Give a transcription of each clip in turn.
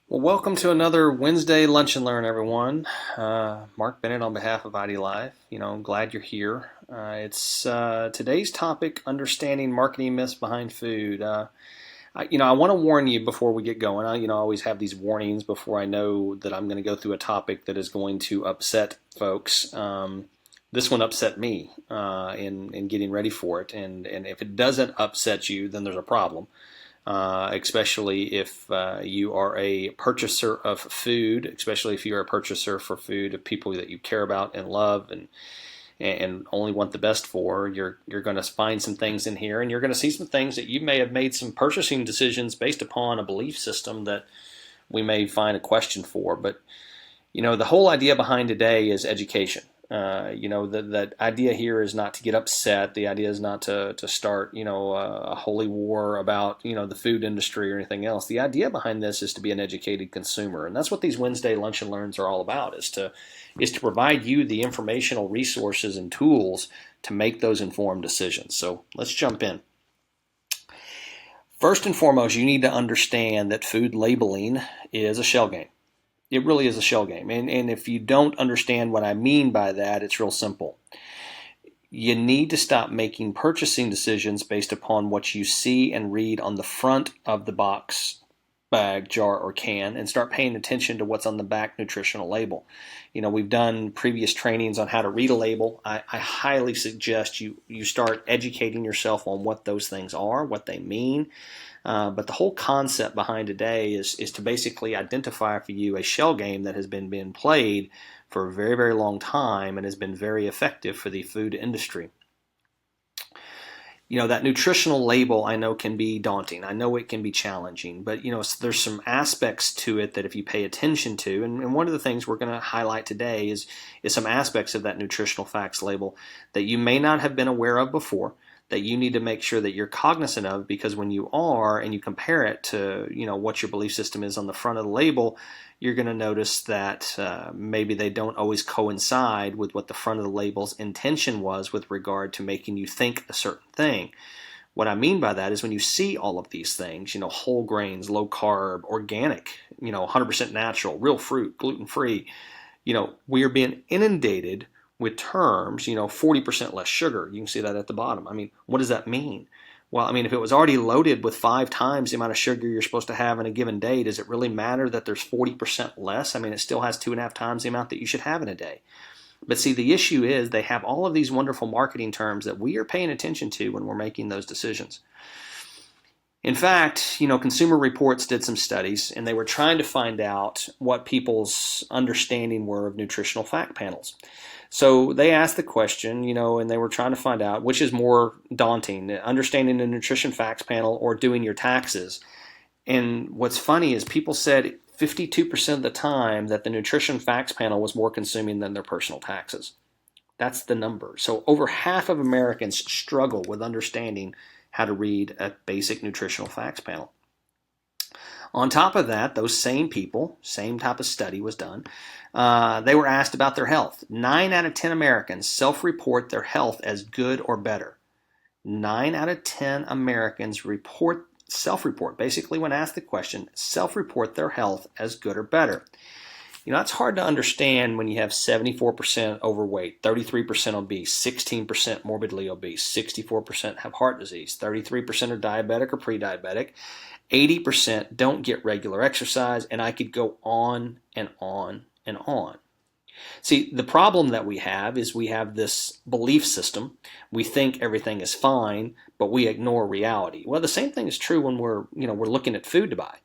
Well, welcome to another Wednesday Lunch and Learn, everyone. Mark Bennett on behalf of IDLife. I'm glad you're here. It's today's topic: understanding marketing myths behind food. I want to warn you before we get going. I always have these warnings before I know that I'm going to go through a topic that is going to upset folks. This one upset me in getting ready for it, and if it doesn't upset you, then there's a problem. Especially if you are a purchaser of food, especially if you're a purchaser for food of people that you care about and love and only want the best for. You're going to find some things in here, and you're going to see some things that you may have made some purchasing decisions based upon a belief system that we may find a question for. But the whole idea behind today is education. That idea here is not to get upset. The idea is not to start, a holy war about, the food industry or anything else. The idea behind this is to be an educated consumer. And that's what these Wednesday Lunch and Learns are all about, is to provide you the informational resources and tools to make those informed decisions. So let's jump in. First and foremost, you need to understand that food labeling is a shell game. It really is a shell game. And if you don't understand what I mean by that, it's real simple. You need to stop making purchasing decisions based upon what you see and read on the front of the box, bag, jar, or can, and start paying attention to what's on the back nutritional label. We've done previous trainings on how to read a label. I highly suggest you start educating yourself on what those things are, what they mean. But the whole concept behind today is to basically identify for you a shell game that has been being played for a very, very long time and has been very effective for the food industry. That nutritional label I know can be daunting. I know it can be challenging, but there's some aspects to it that if you pay attention to, and one of the things we're going to highlight today is some aspects of that nutritional facts label that you may not have been aware of before, that you need to make sure that you're cognizant of, because when you are and you compare it to what your belief system is on the front of the label, you're going to notice that maybe they don't always coincide with what the front of the label's intention was with regard to making you think a certain thing. What I mean by that is when you see all of these things, whole grains, low carb, organic, 100% natural, real fruit, gluten-free, we are being inundated with terms, 40% less sugar. You can see that at the bottom. What does that mean? Well, if it was already loaded with 5 times the amount of sugar you're supposed to have in a given day, does it really matter that there's 40% less? It still has 2.5 times the amount that you should have in a day. But see, the issue is they have all of these wonderful marketing terms that we are paying attention to when we're making those decisions. In fact, Consumer Reports did some studies, and they were trying to find out what people's understanding were of nutritional fact panels. So they asked the question, and they were trying to find out which is more daunting, understanding the nutrition facts panel or doing your taxes. And what's funny is people said 52% of the time that the nutrition facts panel was more consuming than their personal taxes. That's the number. So over half of Americans struggle with understanding how to read a basic nutritional facts panel. On top of that, those same people, same type of study was done, they were asked about their health. 9 out of 10 Americans self-report their health as good or better. 9 out of 10 Americans self-report, basically when asked the question, self-report their health as good or better. It's hard to understand when you have 74% overweight, 33% obese, 16% morbidly obese, 64% have heart disease, 33% are diabetic or pre-diabetic, 80% don't get regular exercise, and I could go on and on and on. See, the problem that we have is we have this belief system. We think everything is fine, but we ignore reality. Well, the same thing is true when we're looking at food to buy.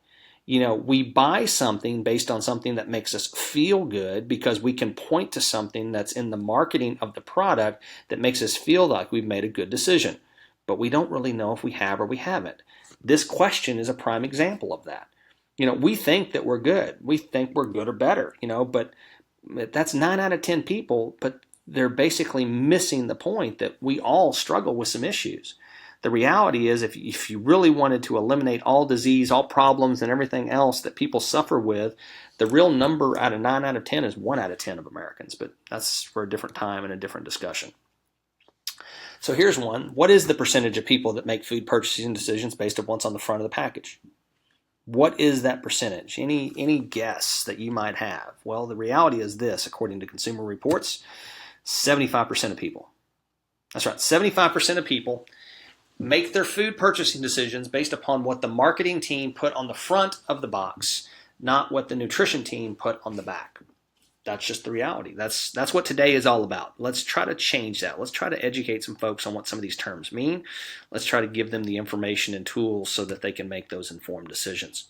We buy something based on something that makes us feel good because we can point to something that's in the marketing of the product that makes us feel like we've made a good decision. But we don't really know if we have or we haven't. This question is a prime example of that. We think that we're good. We think we're good or better, but that's 9 out of 10 people, but they're basically missing the point that we all struggle with some issues. The reality is if you really wanted to eliminate all disease, all problems, and everything else that people suffer with, the real number out of 9 out of 10 is 1 out of 10 of Americans. But that's for a different time and a different discussion. So here's one. What is the percentage of people that make food purchasing decisions based on what's on the front of the package? What is that percentage? Any guess that you might have? Well, the reality is this, according to Consumer Reports, 75% of people. That's right, 75% of people make their food purchasing decisions based upon what the marketing team put on the front of the box, not what the nutrition team put on the back. That's just the reality. That's what today is all about. Let's try to change that. Let's try to educate some folks on what some of these terms mean. Let's try to give them the information and tools so that they can make those informed decisions.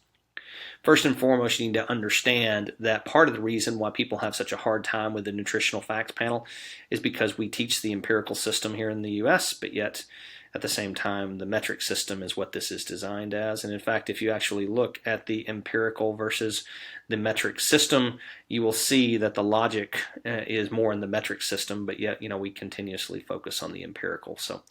First and foremost, you need to understand that part of the reason why people have such a hard time with the nutritional facts panel is because we teach the empirical system here in the U.S., but yet at the same time, the metric system is what this is designed as. And in fact, if you actually look at the empirical versus the metric system, you will see that the logic is more in the metric system, but yet, we continuously focus on the empirical. So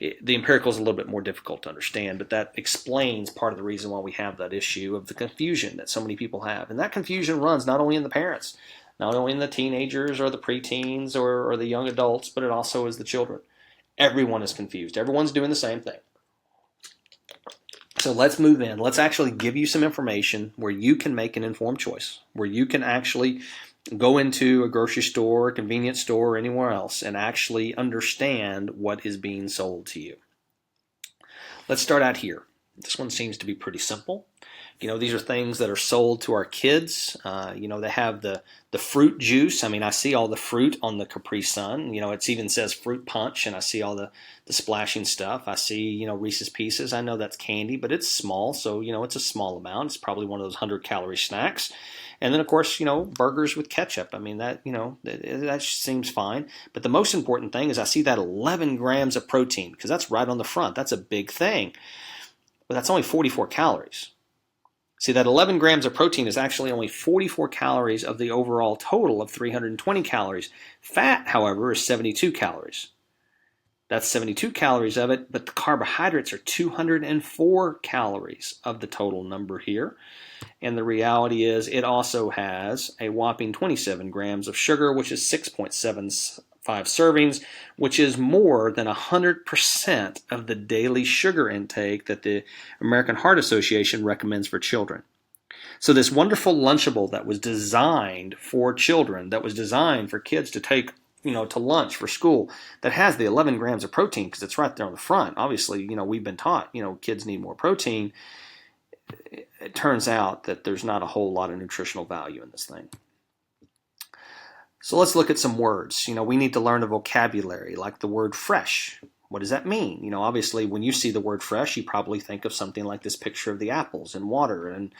the empirical is a little bit more difficult to understand, but that explains part of the reason why we have that issue of the confusion that so many people have. And that confusion runs not only in the parents, not only in the teenagers or the preteens or the young adults, but it also is the children. Everyone is confused. Everyone's doing the same thing. So let's move in. Let's actually give you some information where you can make an informed choice, where you can actually go into a grocery store, a convenience store, or anywhere else and actually understand what is being sold to you. Let's start out here. This one seems to be pretty simple. These are things that are sold to our kids. They have the fruit juice. I see all the fruit on the Capri Sun. It even says fruit punch, and I see all the splashing stuff. I see, Reese's Pieces. I know that's candy, but it's small, so, it's a small amount. It's probably one of those 100-calorie snacks. And then, of course, burgers with ketchup. That seems fine. But the most important thing is I see that 11 grams of protein, because that's right on the front. That's a big thing. But that's only 44 calories. See, that 11 grams of protein is actually only 44 calories of the overall total of 320 calories. Fat, however, is 72 calories. That's 72 calories of it, but the carbohydrates are 204 calories of the total number here. And the reality is it also has a whopping 27 grams of sugar, which is 6.75 servings, which is more than 100% of the daily sugar intake that the American Heart Association recommends for children. So this wonderful Lunchable that was designed for children, that was designed for kids to take to lunch for school, that has the 11 grams of protein because it's right there on the front. Obviously, we've been taught, kids need more protein. It turns out that there's not a whole lot of nutritional value in this thing. So let's look at some words. We need to learn a vocabulary like the word fresh. What does that mean? Obviously when you see the word fresh, you probably think of something like this picture of the apples and water. And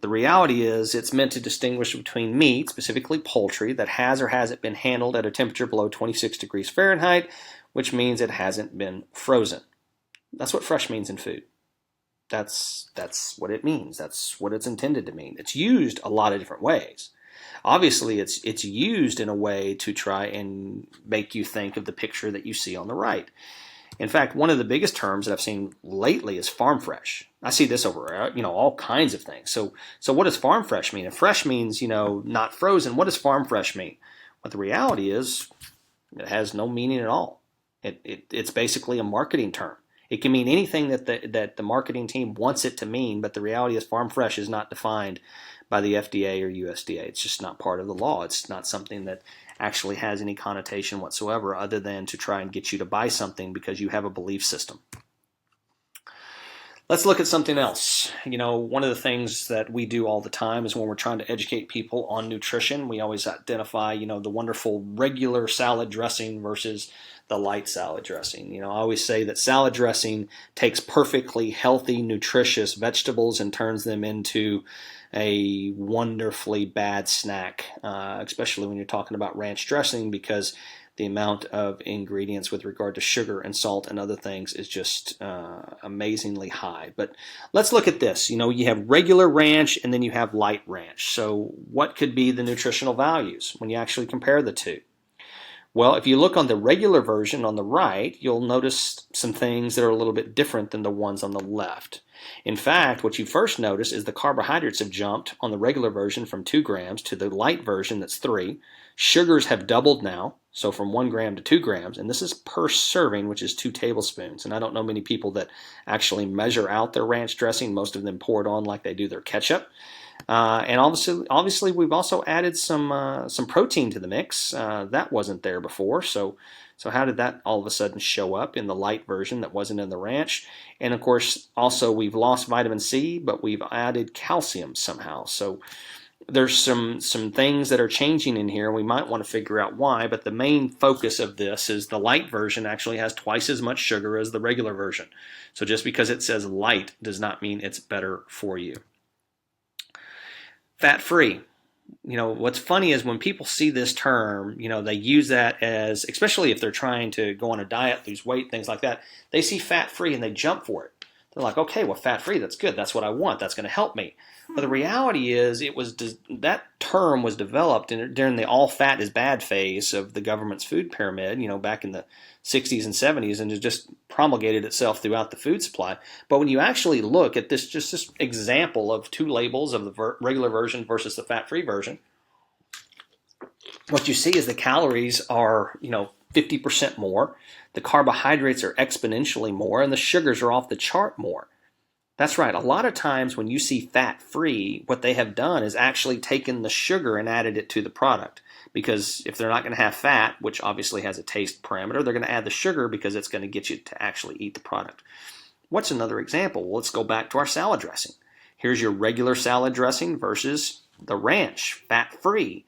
the reality is it's meant to distinguish between meat, specifically poultry, that has or hasn't been handled at a temperature below 26 degrees Fahrenheit, which means it hasn't been frozen. That's what fresh means in food. That's what it means. That's what it's intended to mean. It's used a lot of different ways. Obviously, it's used in a way to try and make you think of the picture that you see on the right. In fact, one of the biggest terms that I've seen lately is farm fresh. I see this over, all kinds of things. So what does farm fresh mean? If fresh means, not frozen, what does farm fresh mean? Well, the reality is it has no meaning at all. It's basically a marketing term. It can mean anything that the marketing team wants it to mean, but the reality is farm fresh is not defined by the FDA or USDA. It's just not part of the law. It's not something that actually has any connotation whatsoever other than to try and get you to buy something because you have a belief system. Let's look at something else. One of the things that we do all the time is when we're trying to educate people on nutrition, we always identify, the wonderful regular salad dressing versus the light salad dressing. I always say that salad dressing takes perfectly healthy, nutritious vegetables and turns them into a wonderfully bad snack, especially when you're talking about ranch dressing, because the amount of ingredients with regard to sugar and salt and other things is just amazingly high. But let's look at this. You have regular ranch and then you have light ranch. So what could be the nutritional values when you actually compare the two? Well, if you look on the regular version on the right, you'll notice some things that are a little bit different than the ones on the left. In fact, what you first notice is the carbohydrates have jumped on the regular version from 2 grams to the light version that's 3. Sugars have doubled now. So from 1 gram to 2 grams, and this is per serving, which is 2 tablespoons. And I don't know many people that actually measure out their ranch dressing. Most of them pour it on like they do their ketchup. And obviously, we've also added some protein to the mix. That wasn't there before. So how did that all of a sudden show up in the light version that wasn't in the ranch? And of course, also we've lost vitamin C, but we've added calcium somehow. So there's some things that are changing in here. We might want to figure out why, but the main focus of this is the light version actually has twice as much sugar as the regular version. So just because it says light does not mean it's better for you. Fat-free. What's funny is when people see this term, they use that as, especially if they're trying to go on a diet, lose weight, things like that, they see fat-free and they jump for it. They're like, okay, well, fat-free, that's good. That's what I want. That's going to help me. But the reality is that term was developed during the all fat is bad phase of the government's food pyramid, back in the 60s and 70s, and it just promulgated itself throughout the food supply. But when you actually look at this example of 2 labels of the regular version versus the fat-free version, what you see is the calories are, 50% more, the carbohydrates are exponentially more, and the sugars are off the chart more. That's right. A lot of times when you see fat-free, what they have done is actually taken the sugar and added it to the product. Because if they're not going to have fat, which obviously has a taste parameter, they're going to add the sugar because it's going to get you to actually eat the product. What's another example? Well, let's go back to our salad dressing. Here's your regular salad dressing versus the ranch, fat-free.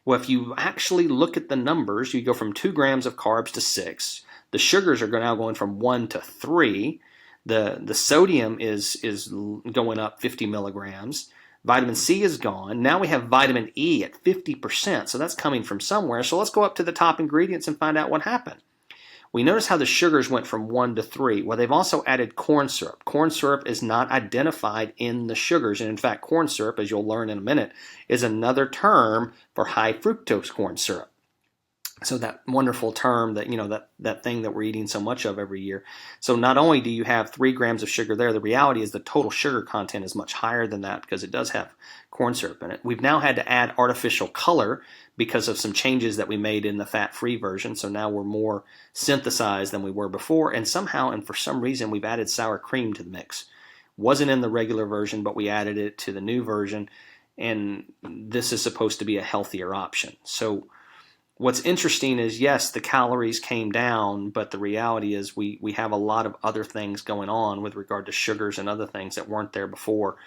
Well, if you actually look at the numbers, you go from 2 grams of carbs to 6. The sugars are now going from 1 to 3. The sodium is going up 50 milligrams. Vitamin C is gone. Now we have vitamin E at 50%. So that's coming from somewhere. So let's go up to the top ingredients and find out what happened. We notice how the sugars went from 1 to 3. Well, they've also added corn syrup. Corn syrup is not identified in the sugars. And in fact, corn syrup, as you'll learn in a minute, is another term for high fructose corn syrup. So that wonderful term that, that thing that we're eating so much of every year. So not only do you have 3 grams of sugar there, the reality is the total sugar content is much higher than that because it does have corn syrup in it. We've now had to add artificial color because of some changes that we made in the fat-free version. So now we're more synthesized than we were before. And somehow, and for some reason, we've added sour cream to the mix. Wasn't in the regular version, but we added it to the new version. And this is supposed to be a healthier option. So what's interesting is, yes, the calories came down, but the reality is we have a lot of other things going on with regard to sugars and other things that weren't there before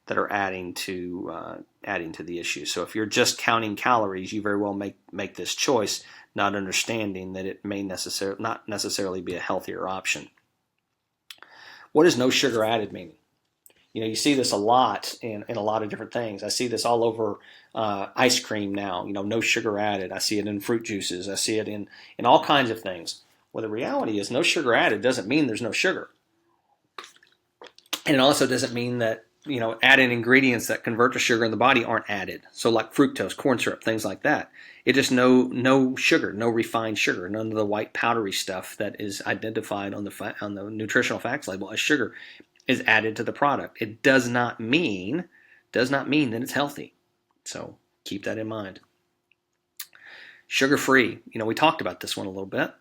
that are adding to the issue. So if you're just counting calories, you very well make this choice, not understanding that it may not necessarily be a healthier option. What does no sugar added mean? You see this a lot in a lot of different things. I see this all over ice cream now, no sugar added. I see it in fruit juices. I see it in all kinds of things. Well, the reality is no sugar added doesn't mean there's no sugar. And it also doesn't mean that, added ingredients that convert to sugar in the body aren't added. So like fructose, corn syrup, things like that. It just no sugar, no refined sugar, none of the white powdery stuff that is identified on the nutritional facts label as sugar is added to the product. It does not mean that it's healthy. So keep that in mind. Sugar-free. We talked about this one a little bit,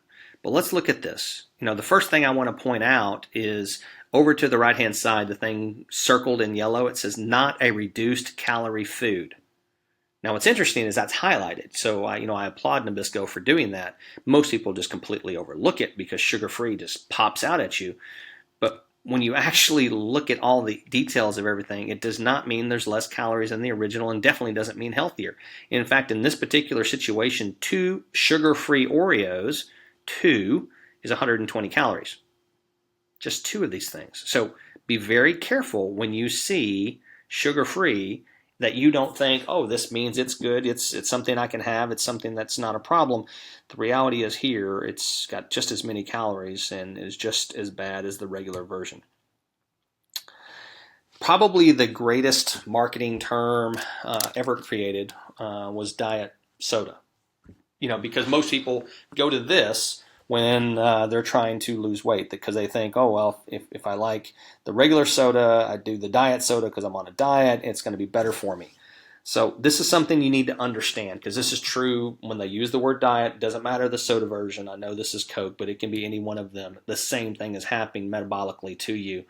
but let's look at this. The first thing I want to point out is over to the right-hand side, the thing circled in yellow, it says not a reduced calorie food. Now what's interesting is that's highlighted. So I applaud Nabisco for doing that. Most people just completely overlook it because sugar-free just pops out at you. But when you actually look at all the details of everything, it does not mean there's less calories than the original and definitely doesn't mean healthier. In fact, in this particular situation, 2 sugar-free Oreos, 2 is 120 calories. Just 2 of these things. So be very careful when you see sugar-free that you don't think, oh, this means it's good, it's something I can have, it's something that's not a problem. The reality is here, it's got just as many calories and is just as bad as the regular version. Probably the greatest marketing term ever created was diet soda. Because most people go to this when they're trying to lose weight because they think, oh, well, if I like the regular soda, I do the diet soda because I'm on a diet, it's going to be better for me. So this is something you need to understand, because this is true when they use the word diet. It doesn't matter the soda version. I know this is Coke, but it can be any one of them. The same thing is happening metabolically to you.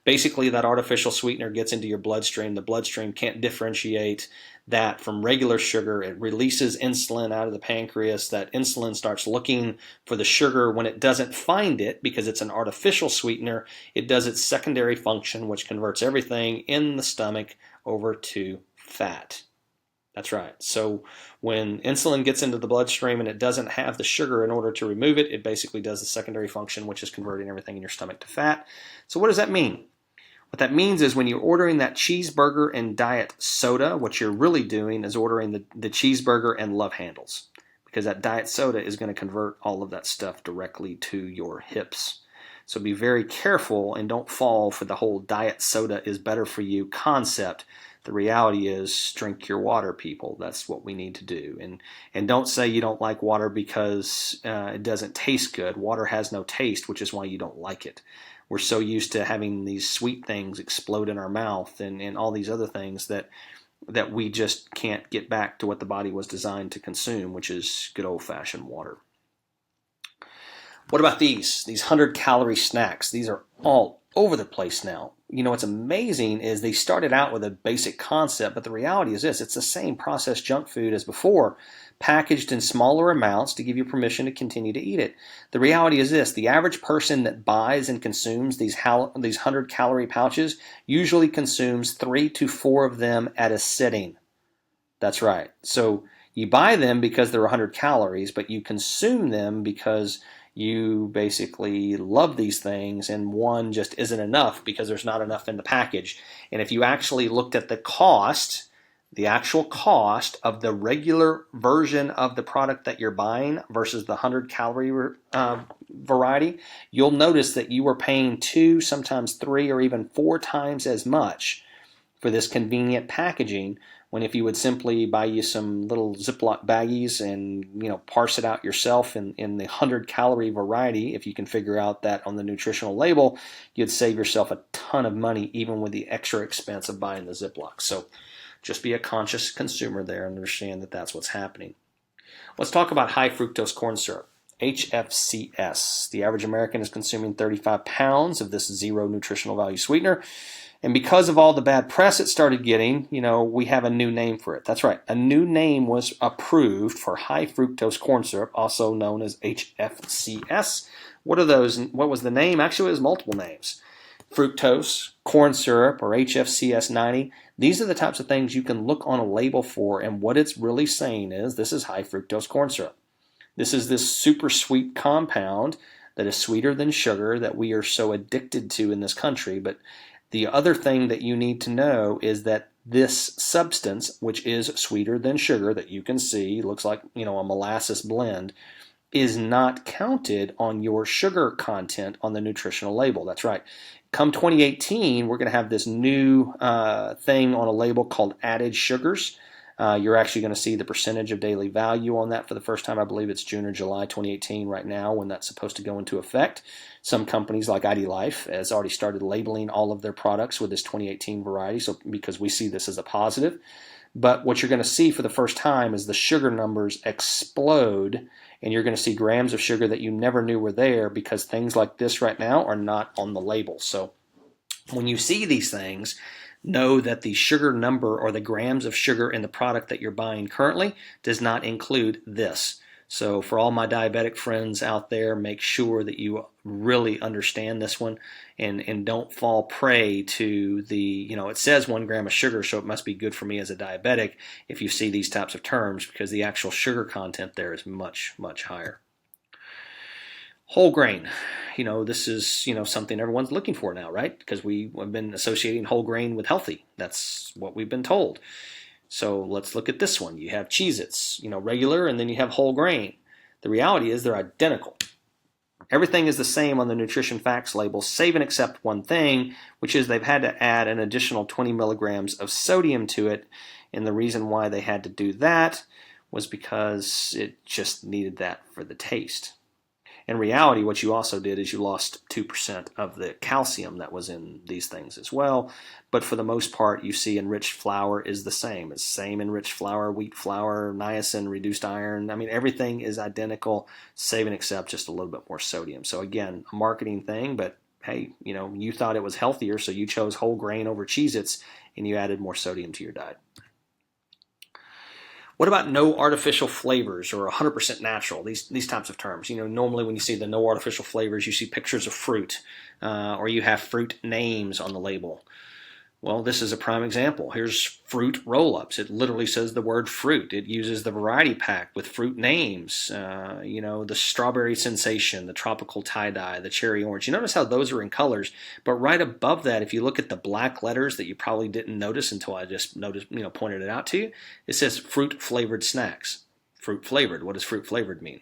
Basically, that artificial sweetener gets into your bloodstream. The bloodstream can't differentiate that from regular sugar. It releases insulin out of the pancreas. That insulin starts looking for the sugar. When it doesn't find it, because it's an artificial sweetener, it does its secondary function, which converts everything in the stomach over to fat. That's right. So when insulin gets into the bloodstream and it doesn't have the sugar in order to remove it, it basically does the secondary function, which is converting everything in your stomach to fat. So what does that mean? What that means is when you're ordering that cheeseburger and diet soda, what you're really doing is ordering the cheeseburger and love handles, because that diet soda is going to convert all of that stuff directly to your hips. So be very careful and don't fall for the whole diet soda is better for you concept. The reality is, drink your water, people. That's what we need to do. And don't say you don't like water because it doesn't taste good. Water has no taste, which is why you don't like it. We're so used to having these sweet things explode in our mouth and all these other things that we just can't get back to what the body was designed to consume, which is good old-fashioned water. What about these 100-calorie snacks? These are all over the place now. You know, what's amazing is they started out with a basic concept, but the reality is this: it's the same processed junk food as before, packaged in smaller amounts to give you permission to continue to eat it. The reality is this: the average person that buys and consumes these 100-calorie pouches usually consumes 3 to 4 of them at a sitting. That's right. So you buy them because they're 100 calories, but you consume them because you basically love these things, and one just isn't enough because there's not enough in the package. And if you actually looked at the cost, the actual cost of the regular version of the product that you're buying versus the 100-calorie variety, you'll notice that you are paying 2, sometimes 3, or even 4 times as much for this convenient packaging, when if you would simply buy you some little Ziploc baggies and parse it out yourself in the 100-calorie variety, if you can figure out that on the nutritional label, you'd save yourself a ton of money even with the extra expense of buying the Ziploc. So just be a conscious consumer there and understand that that's what's happening. Let's talk about high fructose corn syrup, HFCS. The average American is consuming 35 pounds of this zero nutritional value sweetener. And because of all the bad press it started getting, we have a new name for it. That's right. A new name was approved for high fructose corn syrup, also known as HFCS. What are those? What was the name? Actually, it was multiple names. Fructose, corn syrup, or HFCS 90. These are the types of things you can look on a label for, and what it's really saying is this is high fructose corn syrup. This is this super sweet compound that is sweeter than sugar that we are so addicted to in this country. But the other thing that you need to know is that this substance, which is sweeter than sugar, that you can see, looks like a molasses blend, is not counted on your sugar content on the nutritional label. That's right. Come 2018, we're going to have this new thing on a label called added sugars. You're actually going to see the percentage of daily value on that for the first time. I believe it's June or July 2018 right now when that's supposed to go into effect. Some companies like IDLife has already started labeling all of their products with this 2018 variety, so because we see this as a positive. But what you're going to see for the first time is the sugar numbers explode, and you're going to see grams of sugar that you never knew were there because things like this right now are not on the label. So when you see these things, know that the sugar number or the grams of sugar in the product that you're buying currently does not include this. So for all my diabetic friends out there, make sure that you really understand this one and don't fall prey to the, it says 1 gram of sugar, so it must be good for me as a diabetic if you see these types of terms, because the actual sugar content there is much, much higher. Whole grain. This is, something everyone's looking for now, right? Because we have been associating whole grain with healthy. That's what we've been told. So let's look at this one. You have Cheez-Its, regular, and then you have whole grain. The reality is they're identical. Everything is the same on the nutrition facts label, save and except one thing, which is they've had to add an additional 20 milligrams of sodium to it. And the reason why they had to do that was because it just needed that for the taste. In reality, what you also did is you lost 2% of the calcium that was in these things as well. But for the most part, you see enriched flour is the same. It's the same enriched flour, wheat flour, niacin, reduced iron. I mean, everything is identical, save and except just a little bit more sodium. So again, a marketing thing, but hey, you thought it was healthier, so you chose whole grain over Cheez-Its, and you added more sodium to your diet. What about no artificial flavors or 100% natural? These types of terms. Normally when you see the no artificial flavors, you see pictures of fruit, or you have fruit names on the label. Well, this is a prime example. Here's fruit roll-ups. It literally says the word fruit. It uses the variety pack with fruit names. The strawberry sensation, the tropical tie-dye, the cherry orange. You notice how those are in colors, but right above that, if you look at the black letters that you probably didn't notice until I just pointed it out to you, it says fruit-flavored snacks. Fruit flavored. What does fruit flavored mean?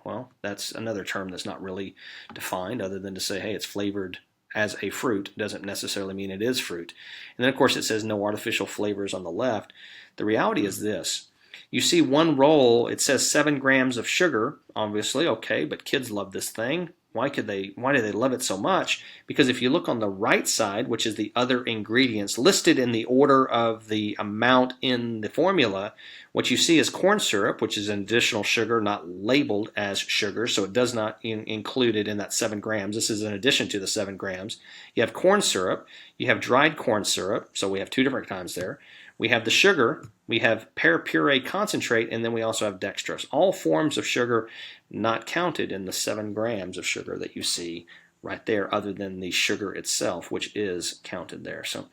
Well, that's another term that's not really defined other than to say, hey, it's flavored as a fruit. Doesn't necessarily mean it is fruit. And then of course it says no artificial flavors on the left. The reality is this. You see one roll, it says 7 grams of sugar, obviously, okay, but kids love this thing. Why do they love it so much? Because if you look on the right side, which is the other ingredients listed in the order of the amount in the formula, what you see is corn syrup, which is an additional sugar not labeled as sugar, so it does not include it in that 7 grams. This is in addition to the 7 grams. You have corn syrup, you have dried corn syrup, so we have 2 different kinds there. We have the sugar, we have pear puree concentrate, and then we also have dextrose. All forms of sugar not counted in the 7 grams of sugar that you see right there, other than the sugar itself, which is counted there. So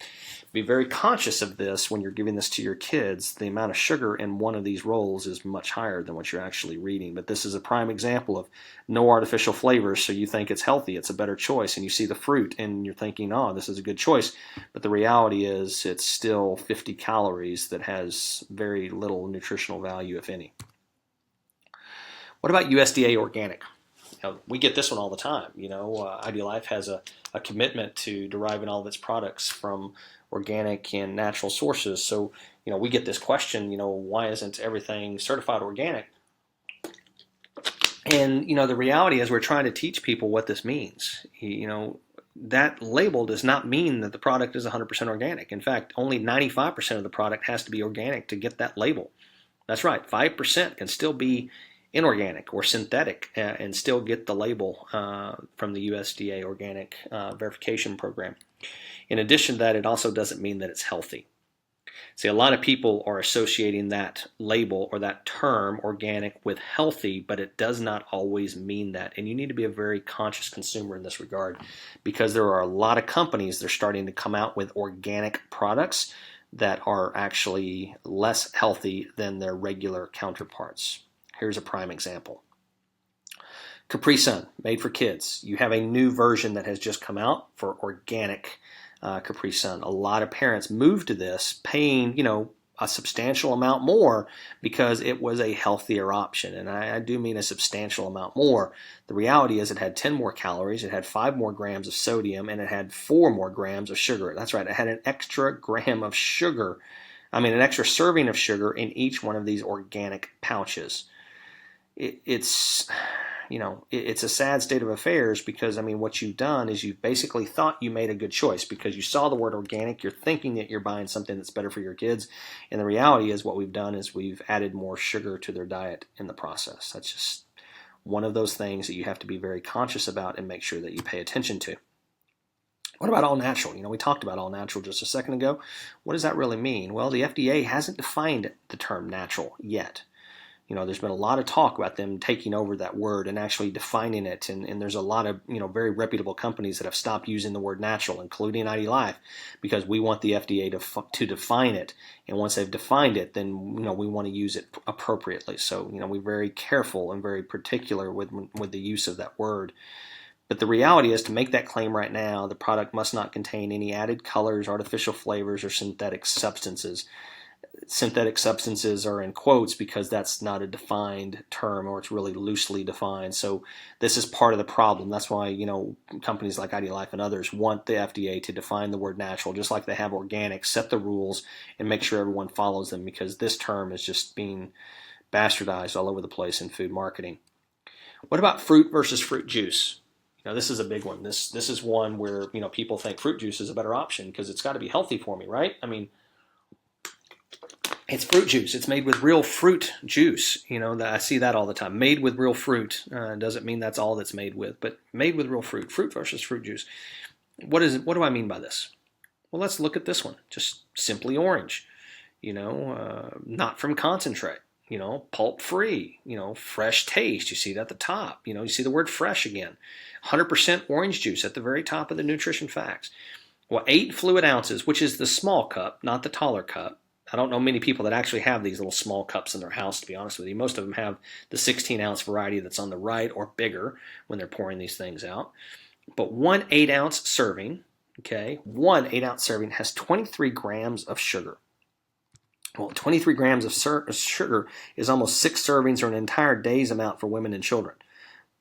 be very conscious of this when you're giving this to your kids. The amount of sugar in one of these rolls is much higher than what you're actually reading. But this is a prime example of no artificial flavors, so you think it's healthy, it's a better choice, and you see the fruit and you're thinking, oh, this is a good choice. But the reality is it's still 50 calories that has very little nutritional value, if any. What about USDA organic? We get this one all the time. IDLife has a commitment to deriving all of its products from organic and natural sources. So, we get this question, why isn't everything certified organic? And, the reality is we're trying to teach people what this means. That label does not mean that the product is 100% organic. In fact, only 95% of the product has to be organic to get that label. That's right, 5% can still be inorganic or synthetic and still get the label from the USDA organic verification program. In addition to that, it also doesn't mean that it's healthy. See, a lot of people are associating that label or that term organic with healthy, but it does not always mean that. And you need to be a very conscious consumer in this regard, because there are a lot of companies that are starting to come out with organic products that are actually less healthy than their regular counterparts. Here's a prime example. Capri Sun, made for kids. You have a new version that has just come out for organic Capri Sun. A lot of parents moved to this paying, a substantial amount more because it was a healthier option. And I do mean a substantial amount more. The reality is it had 10 more calories, it had 5 more grams of sodium, and it had 4 more grams of sugar. That's right, it had an extra gram of sugar. An extra serving of sugar in each one of these organic pouches. It's a sad state of affairs because, what you've done is you've basically thought you made a good choice because you saw the word organic. You're thinking that you're buying something that's better for your kids. And the reality is what we've done is we've added more sugar to their diet in the process. That's just one of those things that you have to be very conscious about and make sure that you pay attention to. What about all natural? We talked about all natural just a second ago. What does that really mean? Well, the FDA hasn't defined the term natural yet. There's been a lot of talk about them taking over that word and actually defining it. And there's a lot of, very reputable companies that have stopped using the word natural, including IDLife, because we want the FDA to define it. And once they've defined it, then, we want to use it appropriately. So, we're very careful and very particular with the use of that word. But the reality is, to make that claim right now, the product must not contain any added colors, artificial flavors, or synthetic substances. Synthetic substances are in quotes because that's not a defined term, or it's really loosely defined. So this is part of the problem. That's why, companies like IDLife and others want the FDA to define the word natural, just like they have organic, set the rules and make sure everyone follows them, because this term is just being bastardized all over the place in food marketing. What about fruit versus fruit juice? This is a big one. This is one where people think fruit juice is a better option because it's got to be healthy for me, right? I mean, it's fruit juice. It's made with real fruit juice. I see that all the time. Made with real fruit doesn't mean that's all that's made with, but made with real fruit. Fruit versus fruit juice. What is it? What do I mean by this? Well, let's look at this one. Just simply orange. Not from concentrate. Pulp free. Fresh taste. You see it at the top. You see the word fresh again. 100% orange juice at the very top of the nutrition facts. Well, 8 fluid ounces, which is the small cup, not the taller cup. I don't know many people that actually have these little small cups in their house, to be honest with you. Most of them have the 16-ounce variety that's on the right or bigger when they're pouring these things out. But one 8-ounce serving, one 8-ounce serving has 23 grams of sugar. Well, 23 grams of sugar is almost 6 servings or an entire day's amount for women and children.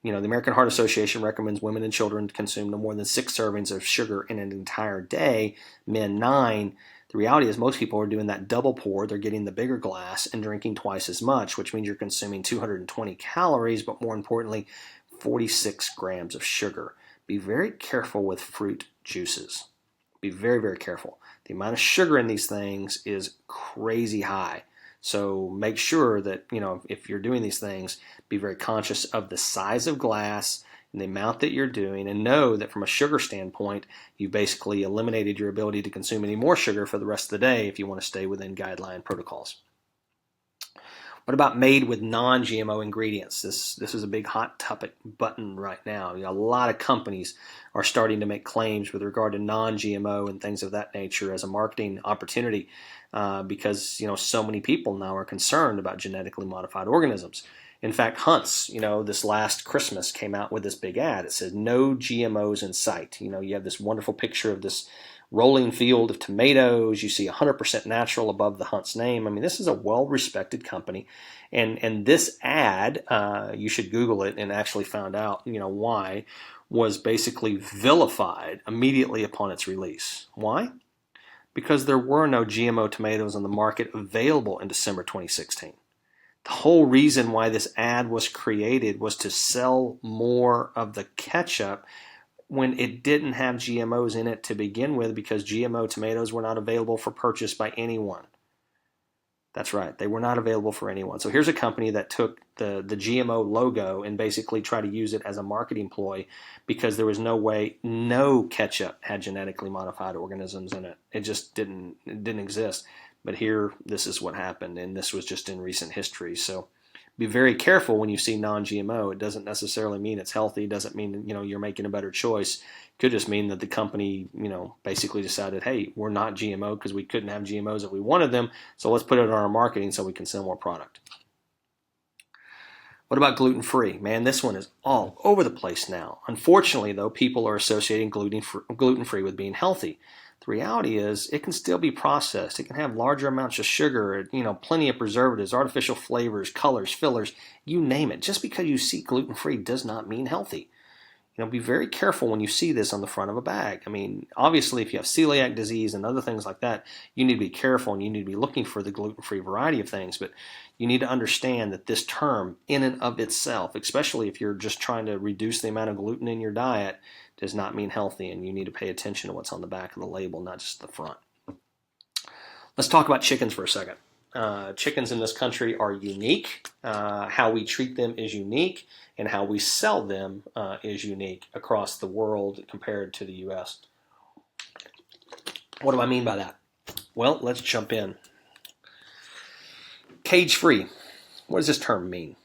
The American Heart Association recommends women and children consume no more than 6 servings of sugar in an entire day, men 9. The reality is most people are doing that double pour. They're getting the bigger glass and drinking twice as much, which means you're consuming 220 calories, but more importantly, 46 grams of sugar. Be very careful with fruit juices. Be very, very careful. The amount of sugar in these things is crazy high. So make sure that, if you're doing these things, be very conscious of the size of glass and the amount that you're doing, and know that from a sugar standpoint, you've basically eliminated your ability to consume any more sugar for the rest of the day if you want to stay within guideline protocols. What about made with non-GMO ingredients? This is a big hot topic button right now. A lot of companies are starting to make claims with regard to non-GMO and things of that nature as a marketing opportunity because so many people now are concerned about genetically modified organisms. In fact, Hunt's, this last Christmas came out with this big ad. It says, "No GMOs in sight." You have this wonderful picture of this rolling field of tomatoes. You see 100% natural above the Hunt's name. I mean, this is a well-respected company. And this ad, you should Google it and actually found out, why, was basically vilified immediately upon its release. Why? Because there were no GMO tomatoes on the market available in December 2016. The whole reason why this ad was created was to sell more of the ketchup when it didn't have GMOs in it to begin with, because GMO tomatoes were not available for purchase by anyone. That's right, they were not available for anyone. So here's a company that took the GMO logo and basically tried to use it as a marketing ploy because there was no way no ketchup had genetically modified organisms in it. It just didn't exist. But here, this is what happened, and this was just in recent history. So be very careful when you see non-GMO. It doesn't necessarily mean it's healthy. It doesn't mean you're making a better choice. It could just mean that the company basically decided, hey, we're not GMO because we couldn't have GMOs if we wanted them, so let's put it on our marketing so we can sell more product. What about gluten-free? Man, this one is all over the place now. Unfortunately, though, people are associating gluten-free with being healthy. The reality is it can still be processed. It can have larger amounts of sugar, plenty of preservatives, artificial flavors, colors, fillers, you name it. Just because you see gluten-free does not mean healthy. Be very careful when you see this on the front of a bag. I mean, obviously, if you have celiac disease and other things like that, you need to be careful and you need to be looking for the gluten-free variety of things. But you need to understand that this term, in and of itself, especially if you're just trying to reduce the amount of gluten in your diet, does not mean healthy, and you need to pay attention to what's on the back of the label, not just the front. Let's talk about chickens for a second. Chickens in this country are unique. How we treat them is unique, and how we sell them is unique across the world compared to the U.S. What do I mean by that? Well, let's jump in. Cage-free. What does this term mean?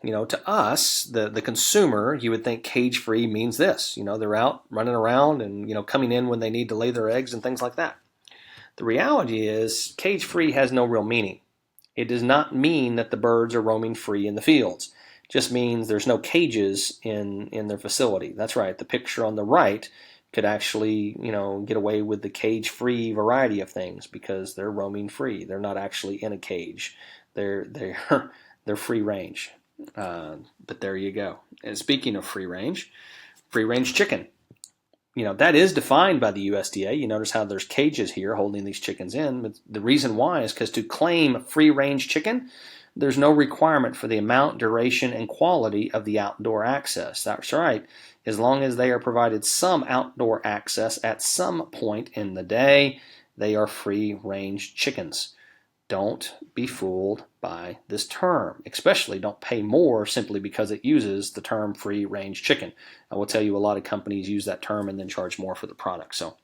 To us, the consumer, you would think cage-free means this. They're out running around and, coming in when they need to lay their eggs and things like that. The reality is cage-free has no real meaning. It does not mean that the birds are roaming free in the fields. It just means there's no cages in their facility. That's right. The picture on the right could actually, get away with the cage-free variety of things because they're roaming free. They're not actually in a cage. They're free range. But there you go. And speaking of free range chicken. That is defined by the USDA. You notice how there's cages here holding these chickens in. But the reason why is because to claim free range chicken, There's no requirement for the amount, duration, and quality of the outdoor access. That's right. As long as they are provided some outdoor access at some point in the day, they are free-range chickens. Don't be fooled by this term. Especially don't pay more simply because it uses the term free-range chicken. I will tell you a lot of companies use that term and then charge more for the product. So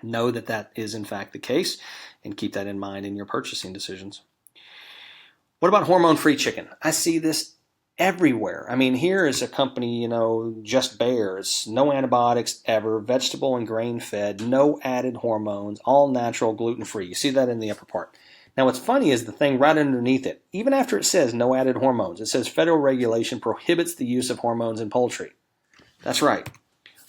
know that that is in fact the case and keep that in mind in your purchasing decisions. What about hormone-free chicken? I see this everywhere. I mean, here is a company, Just Bears, no antibiotics ever, vegetable and grain-fed, no added hormones, all natural, gluten-free. You see that in the upper part. Now, what's funny is the thing right underneath it. Even after it says no added hormones, it says federal regulation prohibits the use of hormones in poultry. That's right.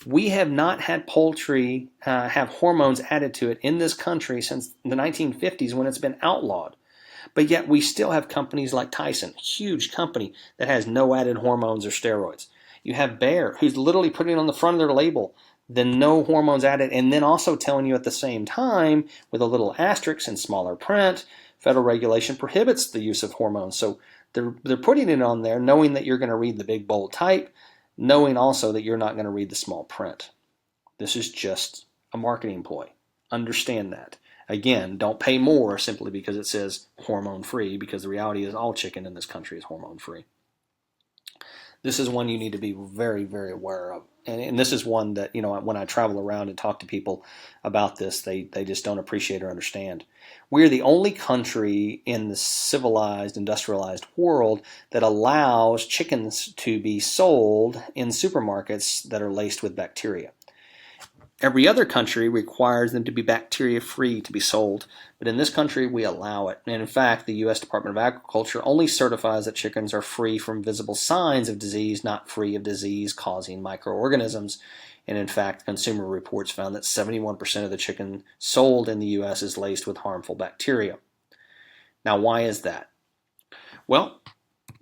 We have not had poultry have hormones added to it in this country since the 1950s when it's been outlawed. But yet we still have companies like Tyson, huge company that has no added hormones or steroids. You have Bayer, who's literally putting on the front of their label, the no hormones added, and then also telling you at the same time, with a little asterisk and smaller print, federal regulation prohibits the use of hormones. So they're putting it on there knowing that you're going to read the big bold type, knowing also that you're not going to read the small print. This is just a marketing ploy. Understand that. Again, don't pay more simply because it says hormone-free, because the reality is all chicken in this country is hormone-free. This is one you need to be very, very aware of. And this is one that, when I travel around and talk to people about this, they just don't appreciate or understand. We're the only country in the civilized, industrialized world that allows chickens to be sold in supermarkets that are laced with bacteria. Every other country requires them to be bacteria-free to be sold, but in this country we allow it. And in fact, the U.S. Department of Agriculture only certifies that chickens are free from visible signs of disease, not free of disease-causing microorganisms. And in fact, Consumer Reports found that 71% of the chicken sold in the U.S. is laced with harmful bacteria. Now, why is that? Well,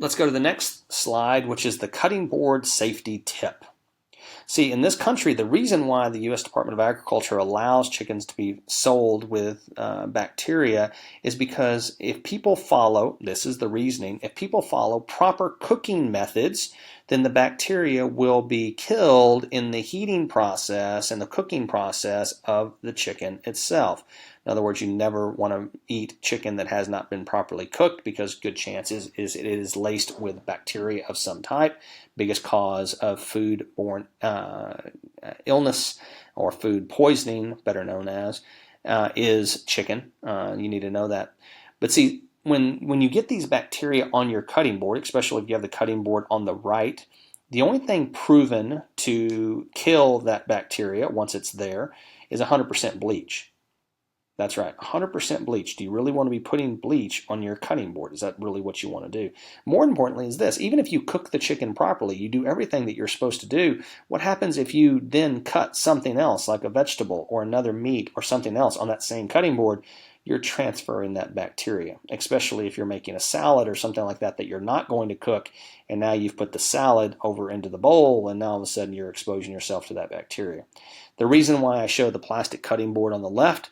let's go to the next slide, which is the cutting board safety tip. See, in this country, the reason why the U.S. Department of Agriculture allows chickens to be sold with bacteria is because if people follow, this is the reasoning, if people follow proper cooking methods, then the bacteria will be killed in the heating process and the cooking process of the chicken itself. In other words, you never want to eat chicken that has not been properly cooked because good chances is it is laced with bacteria of some type. Biggest cause of food-borne illness or food poisoning, better known as, is chicken. You need to know that. But see, when you get these bacteria on your cutting board, especially if you have the cutting board on the right, the only thing proven to kill that bacteria once it's there is 100% bleach. That's right, 100% bleach. Do you really want to be putting bleach on your cutting board? Is that really what you want to do? More importantly is this, even if you cook the chicken properly, you do everything that you're supposed to do, what happens if you then cut something else, like a vegetable or another meat or something else on that same cutting board? You're transferring that bacteria, especially if you're making a salad or something like that you're not going to cook, and now you've put the salad over into the bowl, and now all of a sudden you're exposing yourself to that bacteria. The reason why I show the plastic cutting board on the left,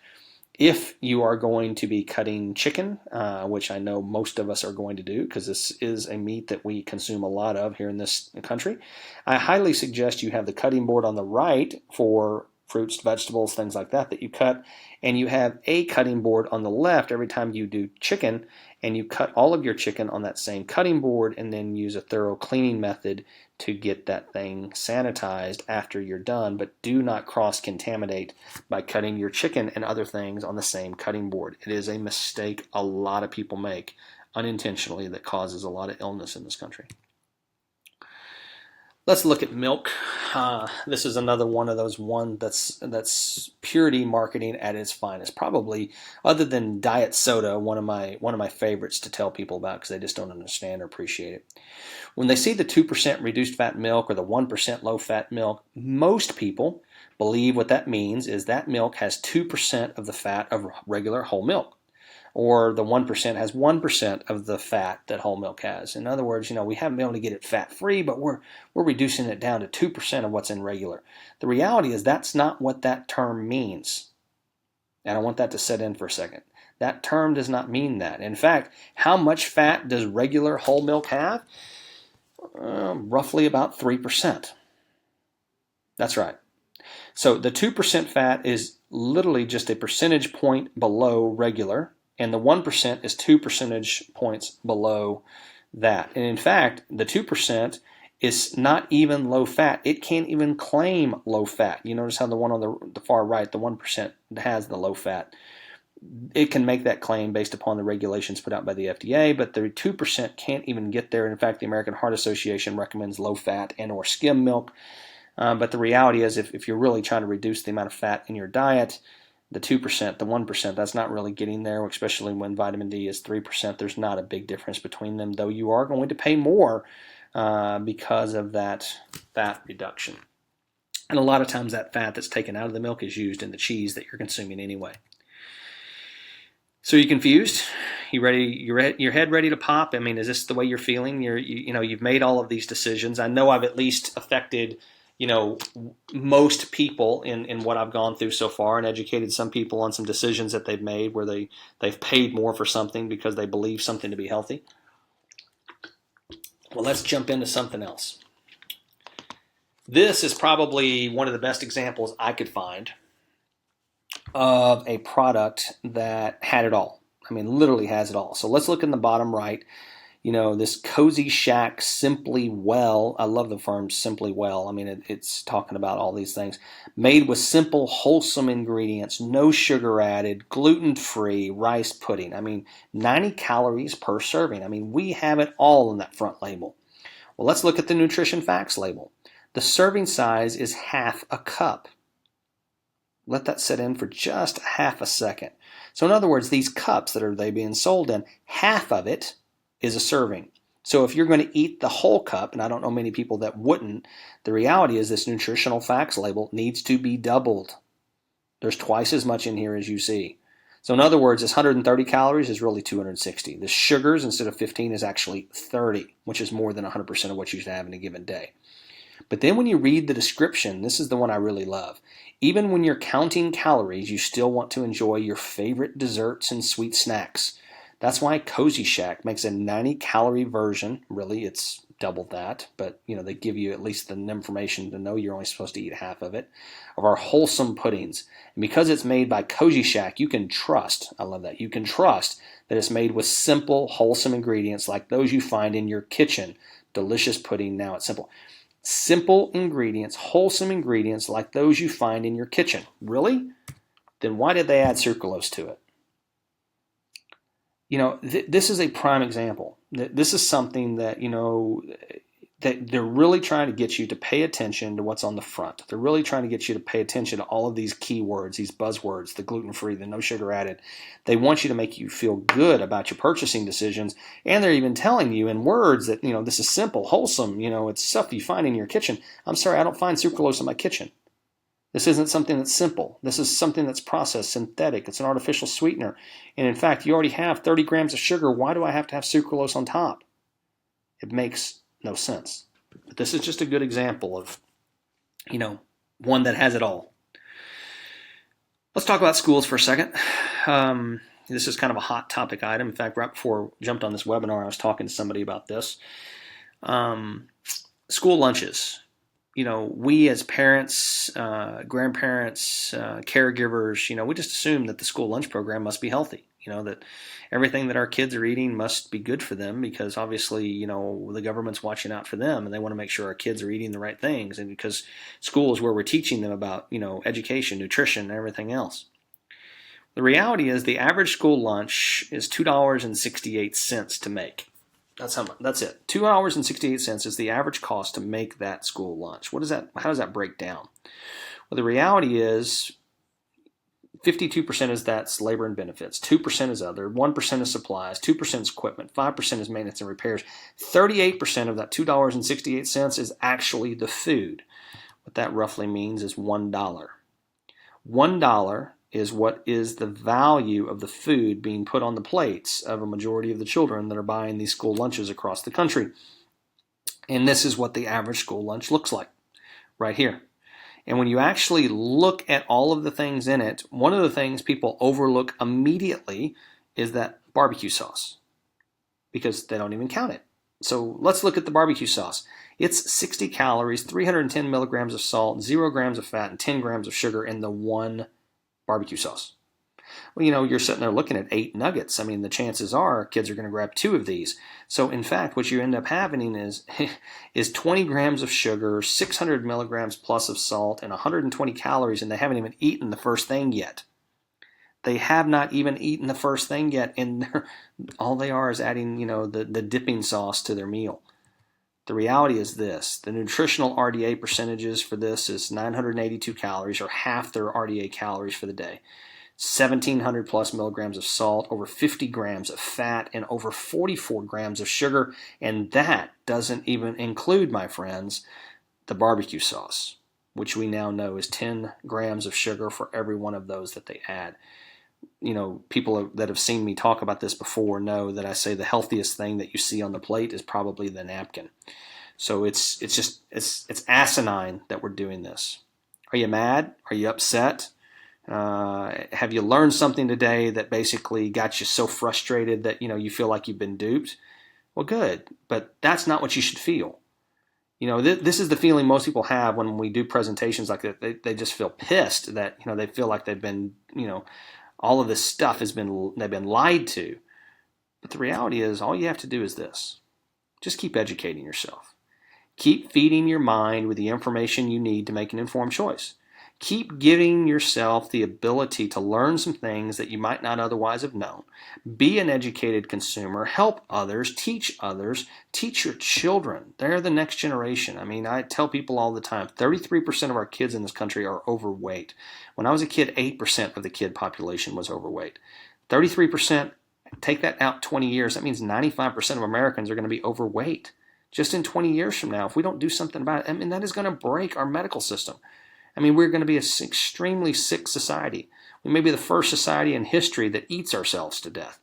if you are going to be cutting chicken, which I know most of us are going to do because this is a meat that we consume a lot of here in this country, I highly suggest you have the cutting board on the right for fruits, vegetables, things like that you cut, and you have a cutting board on the left every time you do chicken, and you cut all of your chicken on that same cutting board and then use a thorough cleaning method to get that thing sanitized after you're done. But do not cross-contaminate by cutting your chicken and other things on the same cutting board. It is a mistake a lot of people make unintentionally that causes a lot of illness in this country. Let's look at milk. This is another one of those that's purity marketing at its finest. Probably, other than diet soda, one of my favorites to tell people about because they just don't understand or appreciate it. When they see the 2% reduced fat milk or the 1% low fat milk, most people believe what that means is that milk has 2% of the fat of regular whole milk. Or the 1% has 1% of the fat that whole milk has. In other words, we haven't been able to get it fat-free, but we're reducing it down to 2% of what's in regular. The reality is that's not what that term means. And I want that to set in for a second. That term does not mean that. In fact, how much fat does regular whole milk have? Roughly about 3%. That's right. So the 2% fat is literally just a percentage point below regular, and the 1% is 2 percentage points below that. And in fact, the 2% is not even low fat. It can't even claim low fat. You notice how the one on the far right, the 1%, has the low fat. It can make that claim based upon the regulations put out by the FDA, but the 2% can't even get there. In fact, the American Heart Association recommends low fat and or skim milk. But the reality is, if you're really trying to reduce the amount of fat in your diet, the 2%, the 1%, that's not really getting there, especially when vitamin D is 3%. There's not a big difference between them, though you are going to pay more because of that fat reduction. And a lot of times that fat that's taken out of the milk is used in the cheese that you're consuming anyway. So you confused? You ready? Your head ready to pop? I mean, is this the way you're feeling? You've made all of these decisions. I know I've at least affected most people in what I've gone through so far, and educated some people on some decisions that they've made where they've paid more for something because they believe something to be healthy. Well, let's jump into something else. This is probably one of the best examples I could find of a product that had it all. I mean, literally has it all. So let's look in the bottom right. This Cozy Shack Simply Well. I love the firm Simply Well. I mean, it's talking about all these things. Made with simple, wholesome ingredients, no sugar added, gluten-free rice pudding. I mean, 90 calories per serving. I mean, we have it all in that front label. Well, let's look at the nutrition facts label. The serving size is half a cup. Let that sit in for just half a second. So in other words, these cups that are being sold in, half of it is a serving. So if you're going to eat the whole cup, and I don't know many people that wouldn't, the reality is this nutritional facts label needs to be doubled. There's twice as much in here as you see. So in other words, this 130 calories is really 260. The sugars, instead of 15, is actually 30, which is more than 100% of what you should have in a given day. But then when you read the description, this is the one I really love. Even when you're counting calories, you still want to enjoy your favorite desserts and sweet snacks. That's why Cozy Shack makes a 90-calorie version. Really, it's double that, but they give you at least the information to know you're only supposed to eat half of it, of our wholesome puddings. And because it's made by Cozy Shack, you can trust, I love that, you can trust that it's made with simple, wholesome ingredients like those you find in your kitchen. Delicious pudding, now it's simple. Simple ingredients, wholesome ingredients like those you find in your kitchen. Really? Then why did they add sucralose to it? This is a prime example. This is something that, that they're really trying to get you to pay attention to what's on the front. They're really trying to get you to pay attention to all of these keywords, these buzzwords, the gluten-free, the no sugar added. They want you to make you feel good about your purchasing decisions. And they're even telling you in words that, this is simple, wholesome, it's stuff you find in your kitchen. I'm sorry, I don't find sucralose in my kitchen. This isn't something that's simple. This is something that's processed, synthetic. It's an artificial sweetener. And in fact, you already have 30 grams of sugar. Why do I have to have sucralose on top? It makes no sense. But this is just a good example of, one that has it all. Let's talk about schools for a second. This is kind of a hot topic item. In fact, right before I jumped on this webinar, I was talking to somebody about this. School lunches. We as parents, grandparents, caregivers, we just assume that the school lunch program must be healthy. That everything that our kids are eating must be good for them because obviously, the government's watching out for them and they want to make sure our kids are eating the right things. And because school is where we're teaching them about, education, nutrition, and everything else. The reality is the average school lunch is $2.68 to make. That's it. $2.68 is the average cost to make that school lunch. How does that break down? Well, the reality is 52% is that's labor and benefits, 2% is other, 1% is supplies, 2% is equipment, 5% is maintenance and repairs. 38% of that $2.68 is actually the food. What that roughly means is $1. $1 is what is the value of the food being put on the plates of a majority of the children that are buying these school lunches across the country. And this is what the average school lunch looks like right here. And when you actually look at all of the things in it, one of the things people overlook immediately is that barbecue sauce, because they don't even count it. So let's look at the barbecue sauce. It's 60 calories, 310 milligrams of salt, 0 grams of fat, and 10 grams of sugar in the one barbecue sauce. Well, you're sitting there looking at 8 nuggets. I mean, the chances are kids are going to grab 2 of these. So in fact, what you end up having is 20 grams of sugar, 600 milligrams plus of salt, and 120 calories, and they haven't even eaten the first thing yet. They have not even eaten the first thing yet, and all they are is adding, the dipping sauce to their meal. The reality is this: the nutritional RDA percentages for this is 982 calories, or half their RDA calories for the day. 1,700 plus milligrams of salt, over 50 grams of fat, and over 44 grams of sugar. And that doesn't even include, my friends, the barbecue sauce, which we now know is 10 grams of sugar for every one of those that they add. People that have seen me talk about this before know that I say the healthiest thing that you see on the plate is probably the napkin. So it's asinine that we're doing this. Are you mad? Are you upset? Have you learned something today that basically got you so frustrated that you feel like you've been duped? Well, good, but that's not what you should feel. This is the feeling most people have when we do presentations like that. They just feel pissed that they feel like they've been all of this stuff they've been lied to. But the reality is, all you have to do is this: just keep educating yourself. Keep feeding your mind with the information you need to make an informed choice. Keep giving yourself the ability to learn some things that you might not otherwise have known. Be an educated consumer. Help others. Teach others. Teach your children. They're the next generation. I mean, I tell people all the time, 33% of our kids in this country are overweight. When I was a kid, 8% of the kid population was overweight. 33%, take that out 20 years, that means 95% of Americans are going to be overweight. Just in 20 years from now, if we don't do something about it, I mean, that is going to break our medical system. I mean, we're going to be an extremely sick society. We may be the first society in history that eats ourselves to death.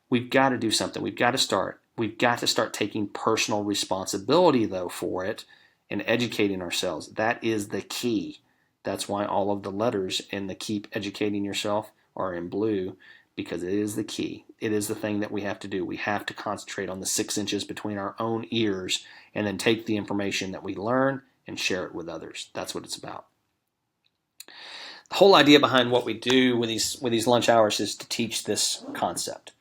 We've got to do something. We've got to start. We've got to start taking personal responsibility, though, for it and educating ourselves. That is the key. That's why all of the letters in the Keep Educating Yourself are in blue, because it is the key. It is the thing that we have to do. We have to concentrate on the 6 inches between our own ears and then take the information that we learn and share it with others. That's what it's about. The whole idea behind what we do with these lunch hours is to teach this concept.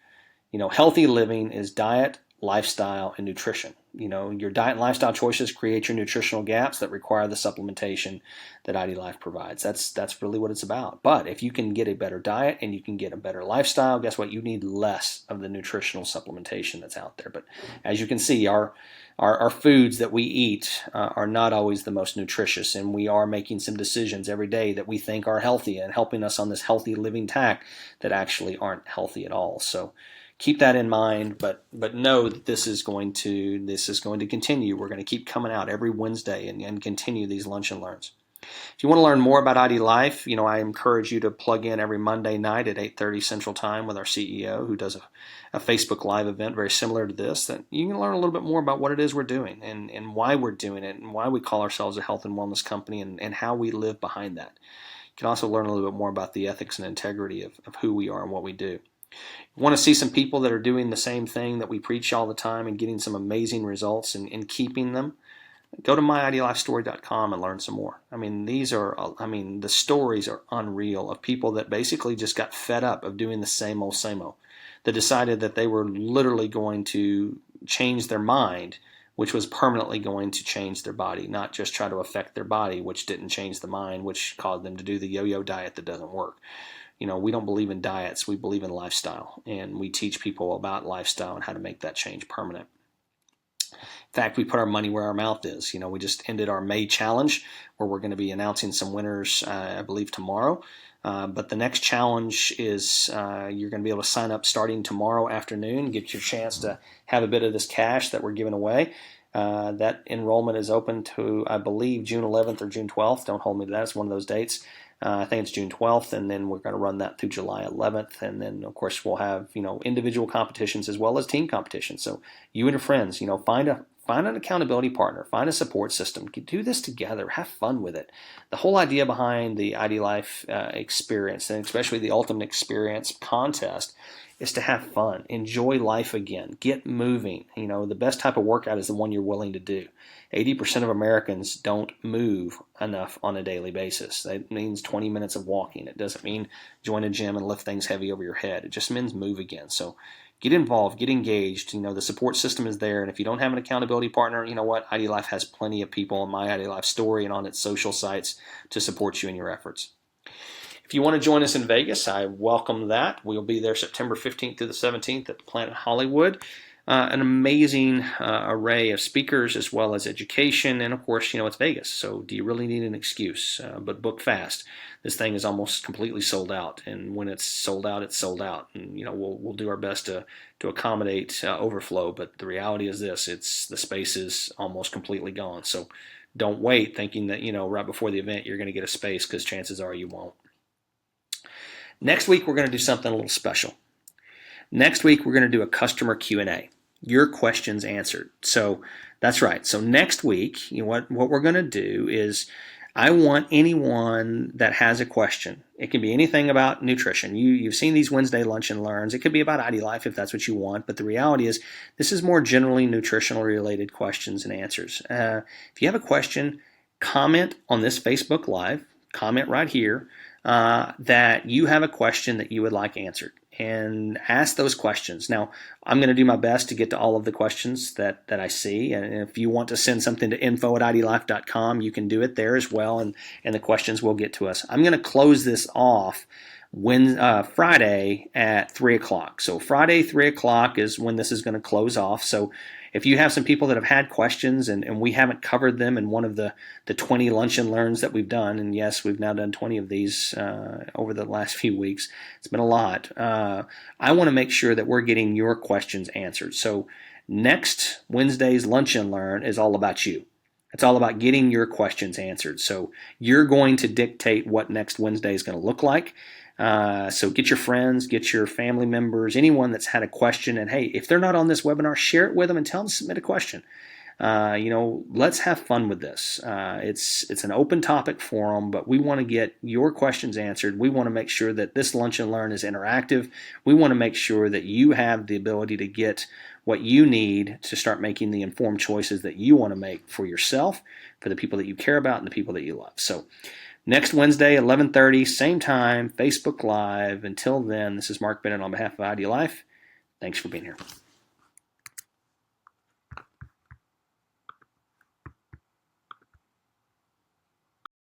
Healthy living is diet, lifestyle, and nutrition. Your diet and lifestyle choices create your nutritional gaps that require the supplementation that IDLife provides. That's really what it's about. But if you can get a better diet and you can get a better lifestyle, guess what? You need less of the nutritional supplementation that's out there. But as you can see, our foods that we eat are not always the most nutritious, and we are making some decisions every day that we think are healthy and helping us on this healthy living tack that actually aren't healthy at all. So keep that in mind, but know that this is going to continue. We're going to keep coming out every Wednesday and continue these lunch and learns. If you want to learn more about IDLife, I encourage you to plug in every Monday night at 8:30 Central Time with our CEO, who does a Facebook Live event very similar to this, that you can learn a little bit more about what it is we're doing and why we're doing it and why we call ourselves a health and wellness company and how we live behind that. You can also learn a little bit more about the ethics and integrity of who we are and what we do. You want to see some people that are doing the same thing that we preach all the time and getting some amazing results and keeping them, go to myidlifestory.com and learn some more. I mean, the stories are unreal of people that basically just got fed up of doing the same old, that decided that they were literally going to change their mind, which was permanently going to change their body, not just try to affect their body, which didn't change the mind, which caused them to do the yo-yo diet that doesn't work. We don't believe in diets. We believe in lifestyle, and we teach people about lifestyle and how to make that change permanent. In fact, we put our money where our mouth is. We just ended our May challenge, where we're going to be announcing some winners, I believe, tomorrow. But the next challenge is you're going to be able to sign up starting tomorrow afternoon, get your chance to have a bit of this cash that we're giving away. That enrollment is open to, I believe, June 11th or June 12th. Don't hold me to that. It's one of those dates. I think it's June 12th, and then we're going to run that through July 11th. And then, of course, we'll have individual competitions as well as team competitions. So you and your friends, find Find an accountability partner. Find a support system. Do this together. Have fun with it. The whole idea behind the IDLife experience, and especially the Ultimate Experience contest, is to have fun. Enjoy life again. Get moving. The best type of workout is the one you're willing to do. 80% of Americans don't move enough on a daily basis. That means 20 minutes of walking. It doesn't mean join a gym and lift things heavy over your head. It just means move again. So get involved, get engaged. The support system is there. And if you don't have an accountability partner, you know what? IDLife has plenty of people on My IDLife story and on its social sites to support you in your efforts. If you want to join us in Vegas, I welcome that. We'll be there September 15th through the 17th at the Planet Hollywood. An amazing array of speakers as well as education, and of course, it's Vegas, so do you really need an excuse? But book fast. This thing is almost completely sold out, and when it's sold out, it's sold out. And we'll do our best to accommodate overflow, but the reality is this: the space is almost completely gone. So don't wait thinking that right before the event you're going to get a space, because chances are you won't. Next week we're going to do something a little special. Next week, we're going to do a customer Q&A, your questions answered. So that's right. So next week, what we're going to do is I want anyone that has a question. It can be anything about nutrition. You've seen these Wednesday Lunch and Learns. It could be about IDLife if that's what you want. But the reality is this is more generally nutritional related questions and answers. If you have a question, comment on this Facebook Live. Comment right here that you have a question that you would like answered. And ask those questions. Now, I'm going to do my best to get to all of the questions that I see. And if you want to send something to info@idlife.com, you can do it there as well, and the questions will get to us. I'm going to close this off Friday at 3 o'clock. So Friday, 3 o'clock is when this is going to close off. So if you have some people that have had questions and we haven't covered them in one of the 20 Lunch and Learns that we've done, and yes, we've now done 20 of these over the last few weeks. It's been a lot. I want to make sure that we're getting your questions answered. So next Wednesday's Lunch and Learn is all about you. It's all about getting your questions answered. So you're going to dictate what next Wednesday is going to look like. So get your friends, get your family members, anyone that's had a question, and hey, if they're not on this webinar, share it with them and tell them to submit a question. Let's have fun with this. It's an open topic forum, but we want to get your questions answered. We want to make sure that this Lunch and Learn is interactive. We want to make sure that you have the ability to get what you need to start making the informed choices that you want to make for yourself, for the people that you care about, and the people that you love. So next Wednesday, 11:30, same time, Facebook Live. Until then, this is Mark Bennett on behalf of IDLife. Thanks for being here.